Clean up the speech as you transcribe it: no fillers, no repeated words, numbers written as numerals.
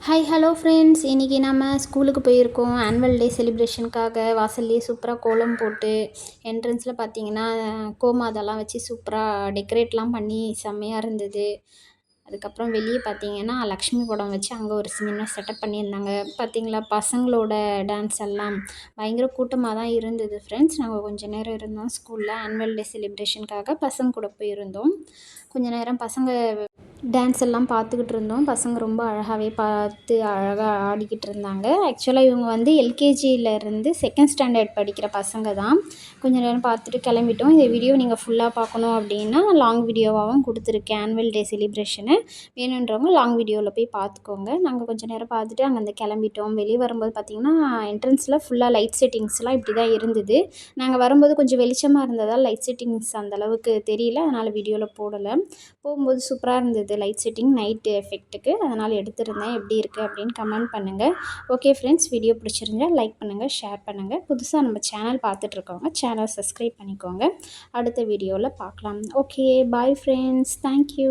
Hi hello friends, இன்றைக்கி நம்ம ஸ்கூலுக்கு போயிருக்கோம். ஆனுவல் டே செலிப்ரேஷனுக்காக வாசல்லே சூப்பராக கோலம் போட்டு என்ட்ரன்ஸில் பார்த்தீங்கன்னா கோமாதெல்லாம் வச்சு சூப்பராக டெக்கரேட்லாம் பண்ணி செம்மையாக இருந்தது. அதுக்கப்புறம் வெளியே பார்த்தீங்கன்னா லக்ஷ்மி படம் வச்சு அங்கே ஒரு சின்ன செட்டப் பண்ணியிருந்தாங்க. பார்த்தீங்களா, பசங்களோட டான்ஸ் எல்லாம் பயங்கர கூட்டமாக தான் இருந்தது ஃப்ரெண்ட்ஸ். நாங்கள் கொஞ்சம் நேரம் இருந்தோம் ஸ்கூலில் ஆனுவல் டே செலிப்ரேஷனுக்காக. பசங்க கூட போயிருந்தோம். கொஞ்சம் நேரம் பசங்க டான்ஸ் எல்லாம் பார்த்துக்கிட்டு இருந்தோம். பசங்க ரொம்ப அழகாகவே பார்த்து அழகாக ஆடிக்கிட்டு இருந்தாங்க. ஆக்சுவலாக இவங்க வந்து எல்கேஜியிலேருந்து செகண்ட் ஸ்டாண்டர்ட் படிக்கிற பசங்க தான். கொஞ்சம் நேரம் பார்த்துட்டு கிளம்பிட்டோம். இந்த வீடியோ நீங்கள் ஃபுல்லாக பார்க்கணும் அப்படின்னா லாங் வீடியோவாகவும் கொடுத்துருக்கேன். ஆனுவல் டே செலிப்ரேஷனு வேணுன்றவங்க லாங் வீடியோவில் போய் பார்த்துக்கோங்க. நாங்கள் கொஞ்சம் நேரம் பார்த்துட்டு அங்கேருந்து கிளம்பிட்டோம். வெளியே வரும்போது பார்த்திங்கன்னா என்ட்ரன்ஸில் ஃபுல்லாக லைட் செட்டிங்ஸ்லாம் இப்படி தான் இருந்தது. நாங்கள் வரும்போது கொஞ்சம் வெளிச்சமாக இருந்ததால் லைட் செட்டிங்ஸ் அந்தளவுக்கு தெரியல, அதனால் வீடியோவில் போடலை. போகும்போது சூப்பராக இருந்தது லைட் செட்டிங் நைட்டு எஃபெக்ட்டுக்கு, அதனால் எடுத்திருந்தேன். எப்படி இருக்குது அப்படின்னு கமெண்ட் பண்ணுங்கள். ஓகே ஃப்ரெண்ட்ஸ், வீடியோ பிடிச்சிருந்தா லைக் பண்ணுங்கள், ஷேர் பண்ணுங்கள். புதுசாக நம்ம சேனல் பார்த்துட்ருக்கவங்க சேனலை சப்ஸ்கிரைப் பண்ணிக்கோங்க. அடுத்த வீடியோவில் பார்க்கலாம். Okay, bye friends, thank you.